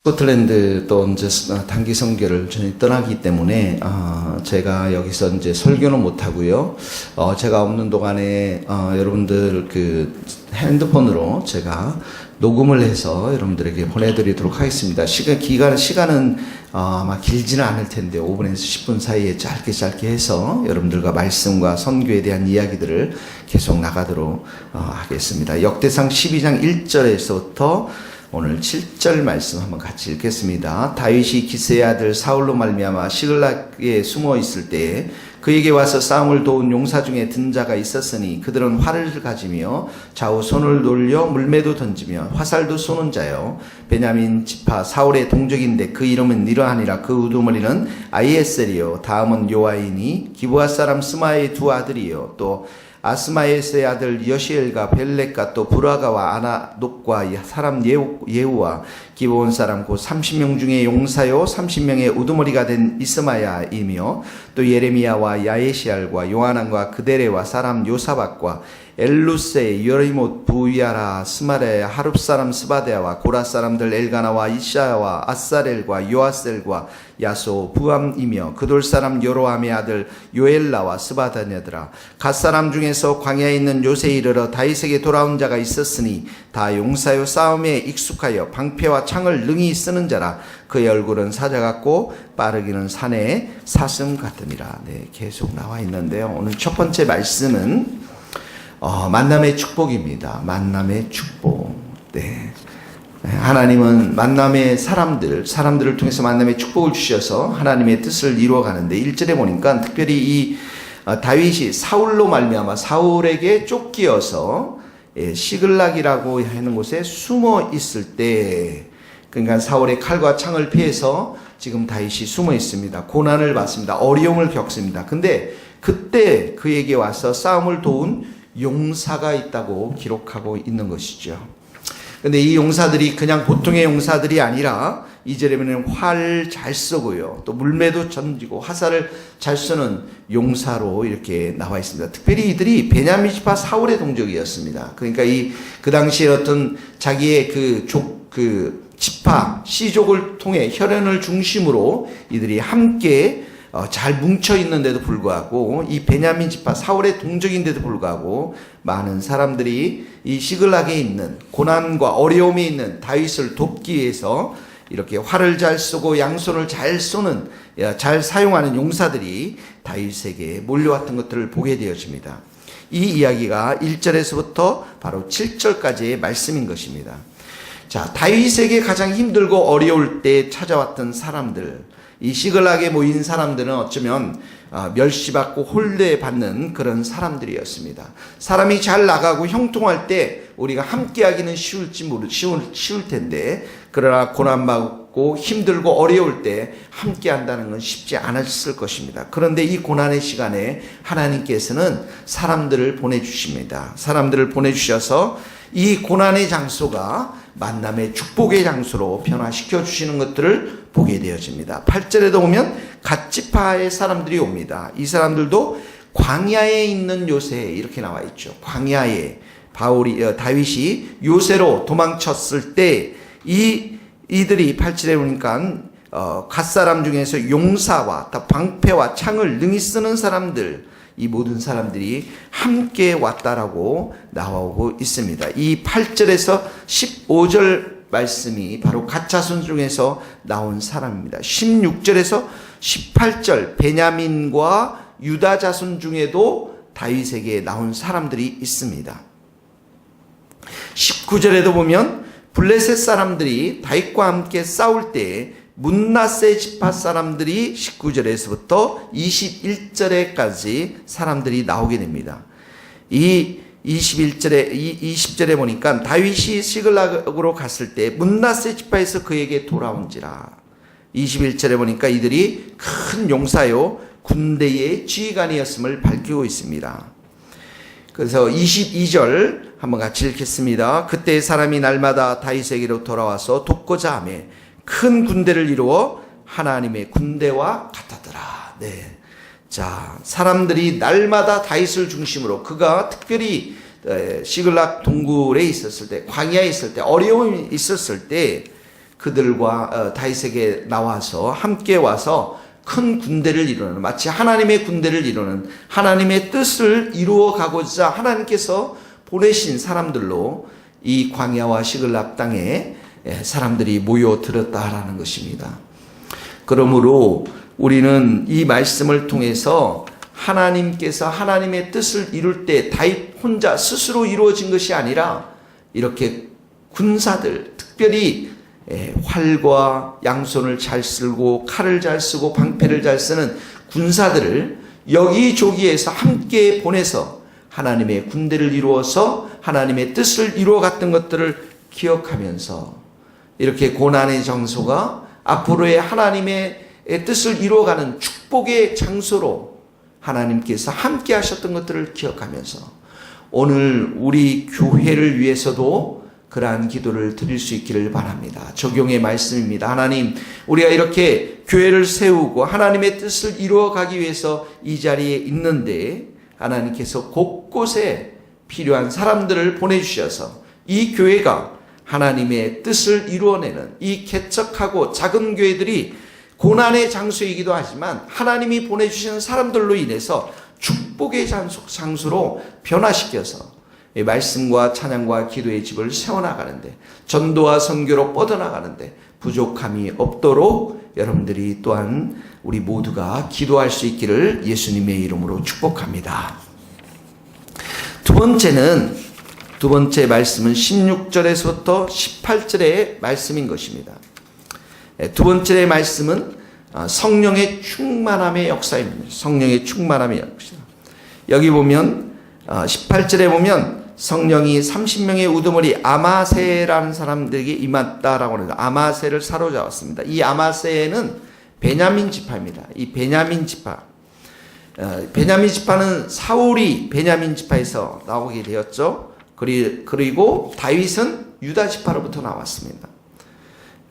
스코틀랜드 또 이제 단기 선교를 전에 떠나기 때문에 제가 여기서 이제 설교는 못 하고요. 제가 없는 동안에 여러분들 그 핸드폰으로 제가 녹음을 해서 여러분들에게 보내드리도록 하겠습니다. 시간은 아마 길지는 않을 텐데 5분에서 10분 사이에 짧게 해서 여러분들과 말씀과 선교에 대한 이야기들을 계속 나가도록 하겠습니다. 역대상 12장 1절에서부터 오늘 7절 말씀 한번 같이 읽겠습니다. 다윗이 기스의 아들 사울로 말미암아 시글락에 숨어 있을 때에 그에게 와서 싸움을 도운 용사 중에 든 자가 있었으니 그들은 활을 가지며 좌우 손을 돌려 물매도 던지며 화살도 쏘는 자요 베냐민 지파 사울의 동족인데 그 이름은 이러하니라. 그 우두머리는 아이에셀이요 다음은 요아이니 기브아 사람 스마의 두 아들이요 또 아스마에스의 아들 여시엘과 벨렉과 또 브라가와 아나녹과 사람 예후와 기브온 사람 곧 30명 중에 용사요 30명의 우두머리가 된 이스마야이며 또 예레미야와 야에시알과 요하난과 그데레와 사람 요사박과 엘루세 여리못 부야라 스마레 하룹 사람 스바데아와 고라 사람들 엘가나와 이샤야와 아사렐과 요아셀과 야소 부암이며 그돌 사람 여로함의 아들 요엘라와 스바다냐더라. 갓 사람 중에서 광야에 있는 요새에 이르러 다윗에게 돌아온 자가 있었으니 다 용사요 싸움에 익숙하여 방패와 창을 능히 쓰는 자라. 그의 얼굴은 사자 같고 빠르기는 산의 사슴 같음이라. 네, 계속 나와 있는데요. 오늘 첫 번째 말씀은 만남의 축복입니다. 만남의 축복. 네. 하나님은 만남의 사람들을 통해서 만남의 축복을 주셔서 하나님의 뜻을 이루어가는데 1절에 보니까 특별히 이 다윗이 사울로 말미암아 사울에게 쫓기어서 시글락이라고 하는 곳에 숨어 있을 때, 그러니까 사울의 칼과 창을 피해서 지금 다윗이 숨어 있습니다. 고난을 받습니다. 어려움을 겪습니다. 근데 그때 그에게 와서 싸움을 도운 용사가 있다고 기록하고 있는 것이죠. 근데 이 용사들이 그냥 보통의 용사들이 아니라 2절에 보면 활 잘 쏘고요. 또 물매도 던지고 화살을 잘 쏘는 용사로 이렇게 나와 있습니다. 특별히 이들이 베냐민 지파 사울의 동족이었습니다. 그러니까 그 당시에 어떤 자기의 그 지파 씨족을 통해 혈연을 중심으로 이들이 함께 잘 뭉쳐 있는데도 불구하고 이 베냐민 지파 사울의 동족인데도 불구하고 많은 사람들이 이 시글락에 있는 고난과 어려움에 있는 다윗을 돕기 위해서 이렇게 활을 잘 쏘고 양손을 잘 쏘는 잘 사용하는 용사들이 다윗에게 몰려왔던 것들을 보게 되어집니다. 이 이야기가 1절에서부터 바로 7절까지의 말씀인 것입니다. 자, 다윗에게 가장 힘들고 어려울 때 찾아왔던 사람들, 이 시글락에 모인 사람들은 어쩌면 멸시받고 홀대받는 그런 사람들이었습니다. 사람이 잘 나가고 형통할 때 우리가 함께하기는 쉬울 텐데, 그러나 고난받고 힘들고 어려울 때 함께한다는 건 쉽지 않았을 것입니다. 그런데 이 고난의 시간에 하나님께서는 사람들을 보내주십니다. 사람들을 보내주셔서 이 고난의 장소가 만남의 축복의 장소로 변화시켜 주시는 것들을 보게 되어집니다. 8절에도 보면 갓지파의 사람들이 옵니다. 이 사람들도 광야에 있는 요새 이렇게 나와 있죠. 광야에 다윗이 요새로 도망쳤을 때 이들이 8절에 보니까 갓사람 중에서 용사와 방패와 창을 능히 쓰는 사람들, 이 모든 사람들이 함께 왔다라고 나오고 있습니다. 이 8절에서 15절 말씀이 바로 갓자손 중에서 나온 사람입니다. 16절에서 18절 베냐민과 유다 자손 중에도 다윗에게 나온 사람들이 있습니다. 19절에도 보면 블레셋 사람들이 다윗과 함께 싸울 때 문나세 지파 사람들이 19절에서부터 21절에까지 사람들이 나오게 됩니다. 이 20절에 보니까 다윗이 시글락으로 갔을 때 문나세 지파에서 그에게 돌아온지라. 21절에 보니까 이들이 큰 용사요 군대의 지휘관이었음을 밝히고 있습니다. 그래서 22절 한번 같이 읽겠습니다. 그때 사람이 날마다 다윗에게로 돌아와서 돕고자 하며 큰 군대를 이루어 하나님의 군대와 같았더라. 네. 자, 사람들이 날마다 다윗을 중심으로 그가 특별히 시글락 동굴에 있었을 때, 광야에 있을 때, 어려움이 있었을 때 그들과 다윗에게 나와서 함께 와서 큰 군대를 이루는, 마치 하나님의 군대를 이루는, 하나님의 뜻을 이루어 가고자 하나님께서 보내신 사람들로 이 광야와 시글락 땅에 사람들이 모여들었다라는 것입니다. 그러므로 우리는 이 말씀을 통해서 하나님께서 하나님의 뜻을 이룰 때 다윗 혼자 스스로 이루어진 것이 아니라 이렇게 군사들, 특별히 활과 양손을 잘 쓰고 칼을 잘 쓰고 방패를 잘 쓰는 군사들을 여기저기에서 함께 보내서 하나님의 군대를 이루어서 하나님의 뜻을 이루어 갔던 것들을 기억하면서 이렇게 고난의 장소가 앞으로의 하나님의 뜻을 이루어가는 축복의 장소로 하나님께서 함께 하셨던 것들을 기억하면서 오늘 우리 교회를 위해서도 그러한 기도를 드릴 수 있기를 바랍니다. 적용의 말씀입니다. 하나님, 우리가 이렇게 교회를 세우고 하나님의 뜻을 이루어가기 위해서 이 자리에 있는데 하나님께서 곳곳에 필요한 사람들을 보내주셔서 이 교회가 하나님의 뜻을 이루어내는 이 개척하고 작은 교회들이 고난의 장소이기도 하지만 하나님이 보내주시는 사람들로 인해서 축복의 장소로 변화시켜서 말씀과 찬양과 기도의 집을 세워나가는데, 전도와 선교로 뻗어나가는데 부족함이 없도록 여러분들이 또한 우리 모두가 기도할 수 있기를 예수님의 이름으로 축복합니다. 두 번째 말씀은 16절에서부터 18절의 말씀인 것입니다. 두 번째 말씀은 성령의 충만함의 역사입니다. 성령의 충만함의 역사. 여기 보면 18절에 보면 성령이 30명의 우두머리 아마세라는 사람들에게 임했다라고 합니다. 아마세를 사로잡았습니다. 이 아마세는 베냐민 지파입니다. 이 베냐민 지파. 베냐민 지파는 사울이 베냐민 지파에서 나오게 되었죠. 그리고 다윗은 유다 지파로부터 나왔습니다.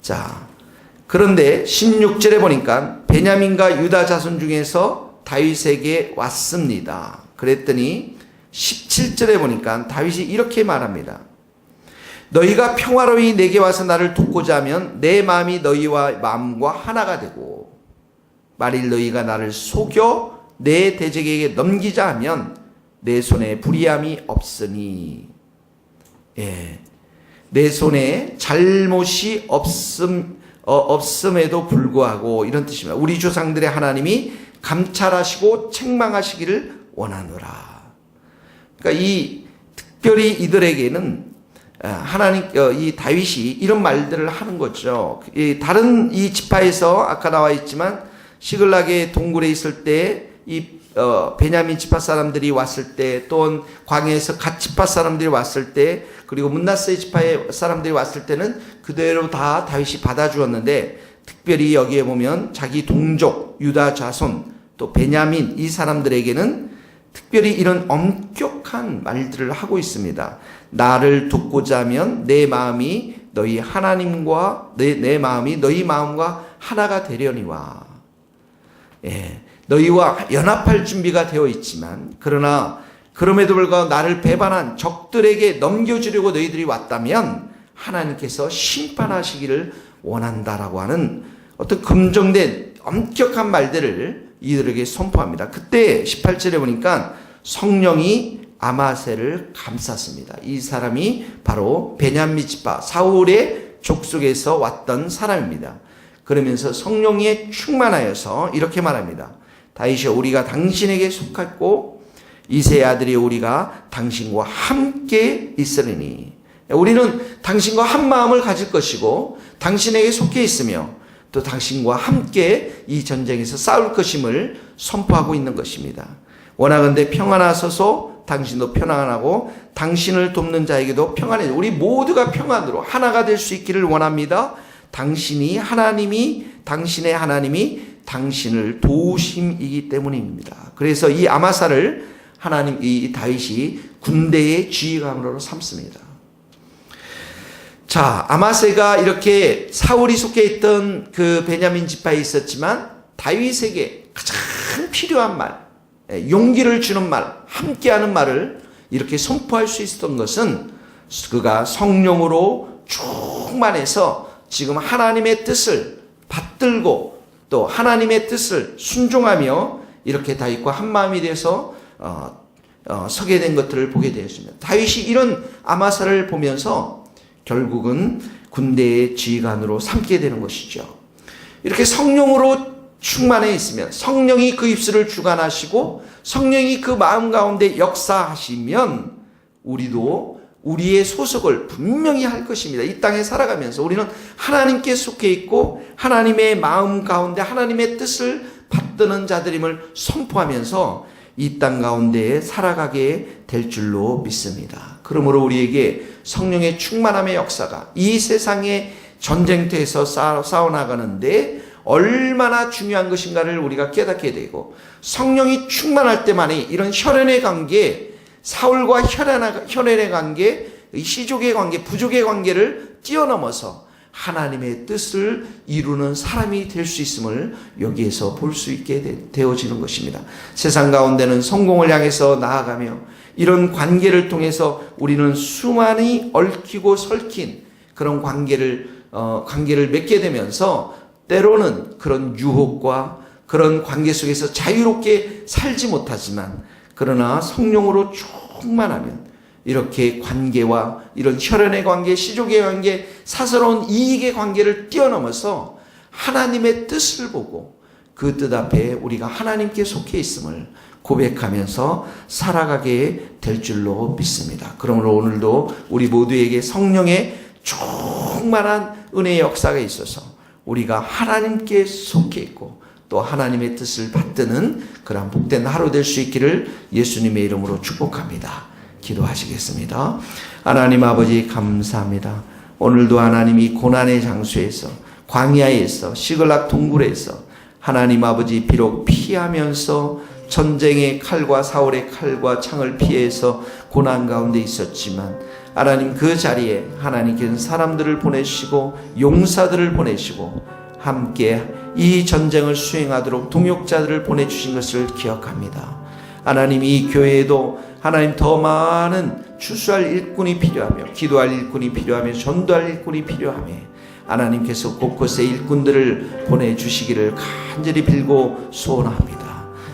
자, 그런데 16절에 보니까 베냐민과 유다 자손 중에서 다윗에게 왔습니다. 그랬더니 17절에 보니까 다윗이 이렇게 말합니다. 너희가 평화로이 내게 와서 나를 돕고자 하면 내 마음이 너희와 마음과 하나가 되고, 만일 너희가 나를 속여 내 대적에게 넘기자 하면 내 손에 불의함이 없으니, 내 손에 잘못이 없음에도 불구하고, 이런 뜻입니다. 우리 조상들의 하나님이 감찰하시고 책망하시기를 원하노라. 그러니까 특별히 이들에게는 이 다윗이 이런 말들을 하는 거죠. 다른 이 지파에서 아까 나와 있지만 시글락의 동굴에 있을 때 베냐민 지파 사람들이 왔을 때, 또는 광야에서 갓 지파 사람들이 왔을 때, 그리고 문나세 지파의 사람들이 왔을 때는 그대로 다 다윗이 받아주었는데, 특별히 여기에 보면 자기 동족 유다 자손 또 베냐민 이 사람들에게는 특별히 이런 엄격한 말들을 하고 있습니다. 나를 돕고자 하면 내 마음이 너희 하나님과 내 마음이 너희 마음과 하나가 되려니와. 너희와 연합할 준비가 되어 있지만, 그러나 그럼에도 불구하고 나를 배반한 적들에게 넘겨주려고 너희들이 왔다면 하나님께서 심판하시기를 원한다라고 하는 어떤 검증된 엄격한 말들을 이들에게 선포합니다. 그때 18절에 보니까 성령이 아마세를 감쌌습니다. 이 사람이 바로 베냐민 지파 사울의 족속에서 왔던 사람입니다. 그러면서 성령에 충만하여서 이렇게 말합니다. 다윗이여, 우리가 당신에게 속했고 이새의 아들이 우리가 당신과 함께 있으리니, 우리는 당신과 한 마음을 가질 것이고 당신에게 속해 있으며 또 당신과 함께 이 전쟁에서 싸울 것임을 선포하고 있는 것입니다. 원하건대 평안하소서. 당신도 평안하고 당신을 돕는 자에게도 평안해. 우리 모두가 평안으로 하나가 될 수 있기를 원합니다. 당신이 당신의 하나님이 당신을 도우심이기 때문입니다. 그래서 이 아마사를 이 다윗이 군대의 지휘관으로 삼습니다. 자, 아마세가 이렇게 사울이 속해 있던 그 베냐민 지파에 있었지만 다윗에게 가장 필요한 말, 용기를 주는 말, 함께하는 말을 이렇게 선포할 수 있었던 것은 그가 성령으로 충만해서 지금 하나님의 뜻을 받들고 또 하나님의 뜻을 순종하며 이렇게 다윗과 한마음이 돼서 서게 된 것들을 보게 되었습니다. 다윗이 이런 아마사를 보면서 결국은 군대의 지휘관으로 삼게 되는 것이죠. 이렇게 성령으로 충만해 있으면, 성령이 그 입술을 주관하시고 성령이 그 마음 가운데 역사하시면 우리도 우리의 소속을 분명히 할 것입니다. 이 땅에 살아가면서 우리는 하나님께 속해 있고 하나님의 마음 가운데 하나님의 뜻을 받드는 자들임을 선포하면서 이 땅 가운데 살아가게 될 줄로 믿습니다. 그러므로 우리에게 성령의 충만함의 역사가 이 세상의 전쟁터에서 싸워나가는데 얼마나 중요한 것인가를 우리가 깨닫게 되고, 성령이 충만할 때만이 이런 혈연의 관계, 사울과 혈연의 관계, 시족의 관계, 부족의 관계를 뛰어넘어서 하나님의 뜻을 이루는 사람이 될 수 있음을 여기에서 볼 수 있게 되어지는 것입니다. 세상 가운데는 성공을 향해서 나아가며 이런 관계를 통해서 우리는 수많이 얽히고 설킨 그런 관계를 맺게 되면서 때로는 그런 유혹과 그런 관계 속에서 자유롭게 살지 못하지만, 그러나 성령으로 충만하면 이렇게 관계와 이런 혈연의 관계, 시족의 관계, 사사로운 이익의 관계를 뛰어넘어서 하나님의 뜻을 보고 그 뜻 앞에 우리가 하나님께 속해 있음을 고백하면서 살아가게 될 줄로 믿습니다. 그러므로 오늘도 우리 모두에게 성령의 충만한 은혜의 역사가 있어서 우리가 하나님께 속해 있고 또 하나님의 뜻을 받드는 그런 복된 하루 될 수 있기를 예수님의 이름으로 축복합니다. 기도하시겠습니다. 하나님 아버지 감사합니다. 오늘도 하나님이 고난의 장소에서, 광야에서, 시글락 동굴에서 하나님 아버지 비록 피하면서 전쟁의 칼과 사울의 칼과 창을 피해서 고난 가운데 있었지만 하나님 그 자리에 하나님께서는 사람들을 보내시고 용사들을 보내시고 함께 이 전쟁을 수행하도록 동역자들을 보내주신 것을 기억합니다. 하나님 이 교회에도 하나님 더 많은 추수할 일꾼이 필요하며 기도할 일꾼이 필요하며 전도할 일꾼이 필요하며 하나님께서 곳곳에 일꾼들을 보내주시기를 간절히 빌고 소원합니다.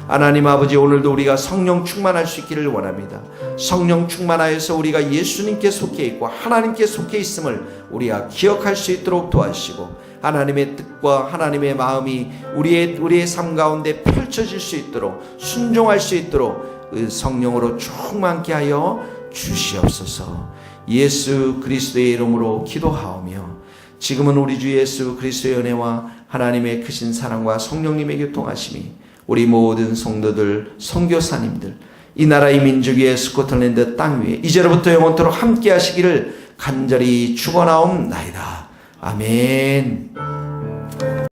하나님 아버지 오늘도 우리가 성령 충만할 수 있기를 원합니다. 성령 충만하여서 우리가 예수님께 속해 있고 하나님께 속해 있음을 우리가 기억할 수 있도록 도와주시고 하나님의 뜻과 하나님의 마음이 우리의 삶 가운데 펼쳐질 수 있도록 순종할 수 있도록 성령으로 충만케 하여 주시옵소서. 예수 그리스도의 이름으로 기도하오며 지금은 우리 주 예수 그리스도의 은혜와 하나님의 크신 사랑과 성령님의 교통하심이 우리 모든 성도들, 선교사님들, 이 나라 이 민족 위에 스코틀랜드 땅 위에 이제로부터 영원토록 함께 하시기를 간절히 축원하옵나이다. 아멘.